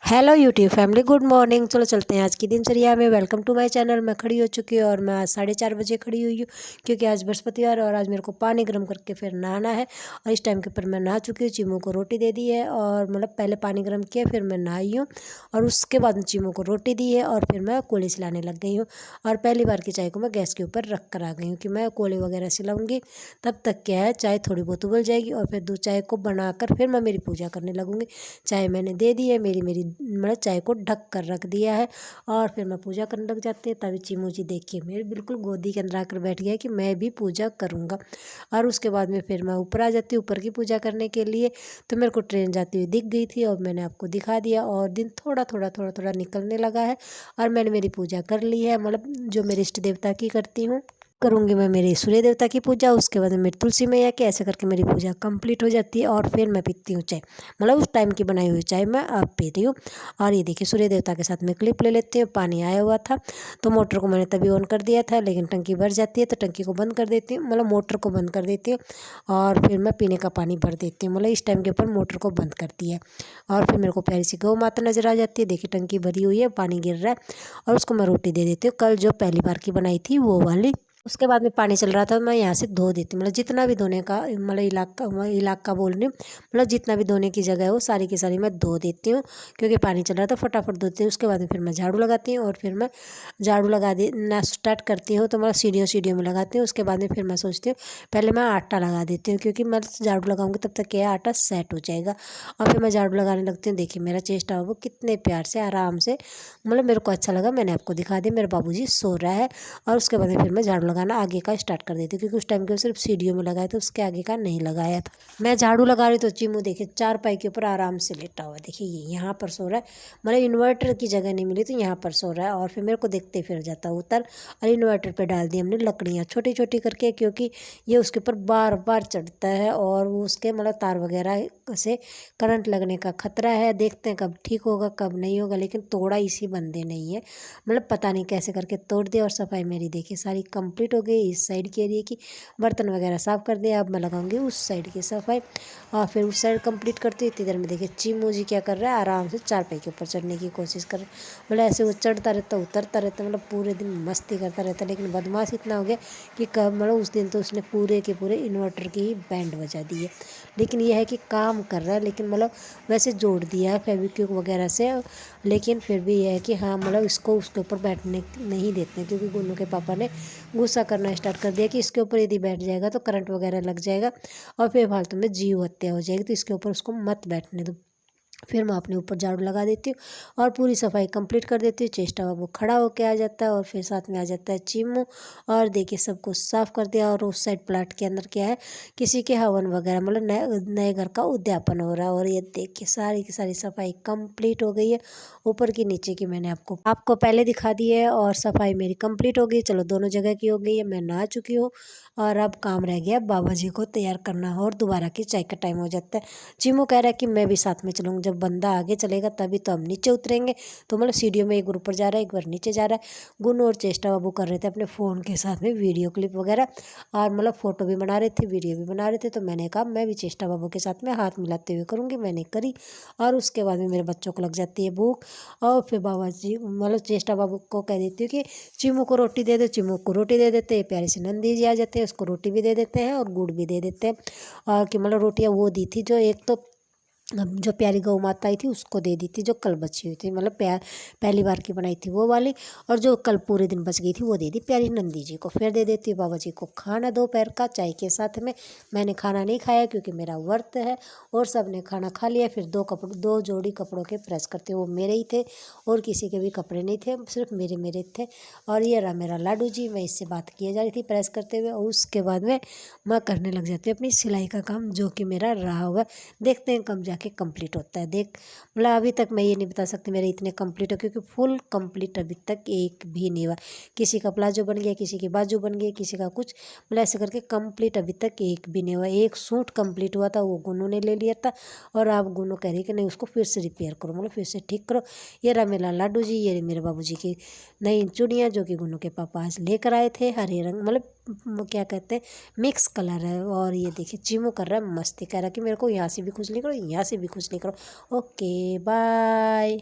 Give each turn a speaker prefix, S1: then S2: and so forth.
S1: Hello YouTube family, good morning. चलो चलते हैं आज की दिनचर्या में। Welcome to my channel. मैं खड़ी हो चुकी हूँ और मैं आज 4:30 बजे खड़ी हुई हूँ क्योंकि आज बृहस्पतिवार और आज मेरे को पानी गर्म करके फिर नहाना है। और इस टाइम के ऊपर मैं नहा चुकी हूँ। चीमू को रोटी दे दी है और मतलब पहले पानी गर्म किया फिर मैं नहाई हूँ और उसके बाद चीमू को रोटी दी है और फिर मैं कोले सिलाने लग गई हूँ। और पहली बार की चाय को मैं गैस के ऊपर रख कर आ गई हूँ कि मैं कोले वगैरह सिलाऊंगी। तब तक क्या है, चाय थोड़ी बहुत उबल जाएगी और फिर दूध चाय को बनाकर फिर मैं मेरी पूजा करने लगूंगी। चाय मैंने दे दी है, मेरी मेरी मतलब चाय को ढक कर रख दिया है और फिर मैं पूजा करने लग जाती है। तभी चीमू जी देखिए मेरे बिल्कुल गोदी के अंदर आकर बैठ गया कि मैं भी पूजा करूँगा। और उसके बाद में फिर मैं ऊपर आ जाती हूँ ऊपर की पूजा करने के लिए। तो मेरे को ट्रेन जाती हुई दिख गई थी और मैंने आपको दिखा दिया और दिन थोड़ा थोड़ा निकलने लगा है और मैंने मेरी पूजा कर ली है। मतलब जो मेरे इष्ट देवता की करती हूँ, करूँगी मैं मेरी सूर्य देवता की पूजा। उसके बाद मेरी तुलसी मैया की, ऐसे करके मेरी पूजा कंप्लीट हो जाती है और फिर मैं पीती हूँ चाय। मतलब उस टाइम की बनाई हुई चाय मैं अब पी रही हूँ। और ये देखिए सूर्य देवता के साथ में क्लिप ले लेती हूँ। पानी आया हुआ था तो मोटर को मैंने तभी ऑन कर दिया था, लेकिन टंकी भर जाती है तो टंकी को बंद कर देती हूँ, मतलब मोटर को बंद कर देती हूँ और फिर मैं पीने का पानी भर देती हूँ। मतलब इस टाइम के ऊपर मोटर को बंद करती है और फिर मेरे को प्यारी सी गौ माता नजर आ जाती है। देखिए टंकी भरी हुई है, पानी गिर रहा है और उसको मैं रोटी दे देती हूँ, कल जो पहली बार की बनाई थी वो वाली। उसके बाद में पानी चल रहा था मैं यहाँ से धो देती हूँ। मतलब जितना भी धोने का मतलब इलाका बोल रही हूँ, मतलब जितना भी धोने की जगह है वो सारी की सारी मैं धो देती हूँ क्योंकि पानी चल रहा था, फटाफट धोती हूँ। उसके बाद में फिर मैं झाड़ू लगाती हूँ और फिर मैं झाड़ू लगा देना स्टार्ट करती हूँ तो मैं सीढ़ियों सीढ़ियों में लगाती हूँ। उसके बाद में फिर मैं सोचती हूँ पहले मैं आटा लगा देती हूँ क्योंकि मैं झाड़ू लगाऊंगी तब तक क्या आटा सेट हो जाएगा। और फिर मैं झाड़ू लगाने लगती हूँ। देखिए मेरा चेष्टा वो कितने प्यार से आराम से, मतलब मेरे को अच्छा लगा, मैंने आपको दिखा दिया। मेरे बाबूजी सो रहा है और उसके बाद में फिर मैं झाड़ू लगाना आगे का स्टार्ट कर देती हूँ क्योंकि उस टाइम के सिर्फ सीढ़ियों में लगाया था, उसके आगे का नहीं लगाया था। मैं झाड़ू लगा रही तो चीमू देखिए चारपाई के ऊपर आराम से लेटा हुआ, देखिए ये यहाँ पर सो रहा है। मतलब इन्वर्टर की जगह नहीं मिली तो यहाँ पर सो रहा है और फिर मेरे को देखते फिर जाता उतर। और इन्वर्टर पे डाल दी हमने लकड़ियाँ छोटी छोटी करके क्योंकि ये उसके ऊपर बार बार चढ़ता है और वो उसके मतलब तार वगैरह से करंट लगने का खतरा है। देखते हैं कब ठीक होगा कब नहीं होगा, लेकिन तोड़ा इसी बंदे नहीं है, मतलब पता नहीं कैसे करके तोड़ दिया। और सफाई मेरी देखिए सारी कंप्लीट हो गई। इस साइड के एरिया की बर्तन वगैरह साफ़ कर दिया, अब मैं लगाऊंगी उस साइड की सफाई और फिर उस साइड कंप्लीट करती हूँ। इतनी देर में देखिए चीमू जी क्या कर रहा है, आराम से चारपाई के ऊपर चढ़ने की कोशिश कर रहा है। मतलब ऐसे वो चढ़ता रहता उतरता रहता, मतलब पूरे दिन मस्ती करता रहता। लेकिन बदमाश इतना हो गया कि कब मतलब उस दिन तो उसने पूरे के पूरे इन्वर्टर की ही बैंड बजा दी है। लेकिन यह है कि काम कर रहा है, लेकिन मतलब वैसे जोड़ दिया है फेविक्विक वगैरह से, लेकिन फिर भी यह है कि हाँ मतलब इसको उसके ऊपर बैठने नहीं देते क्योंकि गुन्नू के पापा ने गुस्सा करना स्टार्ट कर दिया कि इसके ऊपर यदि बैठ जाएगा तो करंट वगैरह लग जाएगा और फिर फालतू में जीव हत्या हो जाएगी, तो इसके ऊपर उसको मत बैठने दो। फिर मैं अपने ऊपर झाड़ू लगा देती हूँ और पूरी सफाई कंप्लीट कर देती हूँ। चेष्टा बाबू खड़ा होकर आ जाता है और फिर साथ में आ जाता है चीमू। और देखिए सब कुछ साफ़ कर दिया और उस साइड प्लाट के अंदर क्या है, किसी के हवन वगैरह मतलब नए नए घर का उद्यापन हो रहा है। और ये देखिए सारी की सारी सफाई कंप्लीट हो गई है, ऊपर की नीचे की मैंने आपको पहले दिखा दी है और सफाई मेरी कंप्लीट हो गई। चलो दोनों जगह की हो गई है, मैं नहा चुकी हूँ और अब काम रह गया बाबा जी को तैयार करना और दोबारा की चाय का टाइम हो जाता है। चीमू कह रहा है कि मैं भी साथ में चलूँगा, जब बंदा आगे चलेगा तभी तो हम नीचे उतरेंगे। तो मतलब सीढ़ियों में एक बार ऊपर जा रहा है एक बार नीचे जा रहा है। गुन्नू और चेष्टा बाबू कर रहे थे अपने फ़ोन के साथ में वीडियो क्लिप वगैरह और मतलब फ़ोटो भी बना रहे थे वीडियो भी बना रहे थे। तो मैंने कहा मैं भी चेष्टा बाबू के साथ में हाथ मिलाते हुए करूँगी, मैंने करी। और उसके बाद में मेरे बच्चों को लग जाती है भूख और फिर बाबा जी मतलब चेष्टा बाबू को कह देती हूँ कि चीमू को रोटी दे दो। चीमू को रोटी दे देते हैं, प्यारे से नंदी जी आ जाते हैं, उसको रोटी भी दे देते हैं और गुड़ भी दे देते हैं। और कि मतलब रोटियाँ वो दी थी जो एक तो जो प्यारी गौ माता आई थी उसको दे दी थी, जो कल बची हुई थी, मतलब पहली बार की बनाई थी वो वाली। और जो कल पूरे दिन बच गई थी वो दे दी प्यारी नंदी जी को। फिर दे देती बाबा जी को खाना दोपहर का चाय के साथ में। मैंने खाना नहीं खाया क्योंकि मेरा व्रत है और सब ने खाना खा लिया। फिर दो जोड़ी कपड़ों के प्रेस करते, वो मेरे ही थे और किसी के भी कपड़े नहीं थे, सिर्फ मेरे थे। और ये रहा मेरा लाडू जी, मैं इससे बात किए जा रही थी प्रेस करते हुए। और उसके बाद में मैं करने लग जाती हूँ अपनी सिलाई का काम जो कि मेरा रहा हुआ। देखते हैं कब जाके कंप्लीट होता है। देख मतलब अभी तक मैं ये नहीं बता सकती मेरे इतने कंप्लीट हो, क्योंकि फुल कंप्लीट अभी तक एक भी नहीं हुआ। किसी का प्लाजो बन गया, किसी की बाजू बन गई, किसी का कुछ, मतलब ऐसे करके कंप्लीट अभी तक एक भी नहीं हुआ। एक सूट कंप्लीट हुआ था, वो गुनू ने ले लिया था और आप गुनू कह रही कि नहीं उसको फिर से रिपेयर करो, मतलब फिर से ठीक करो। ये रहा मेरा लाडू जी, ये मेरे बाबू जी की नई चूड़ियाँ जो कि गुनू के पापा आज लेकर आए थे, हरे रंग मतलब क्या कहते हैं मिक्स कलर है। और ये देखिए चिमू कर रहा है मस्ती, कह रहा है कि मेरे को यहाँ से भी खुजली करो, यहाँ से भी खुजली करो। Okay bye.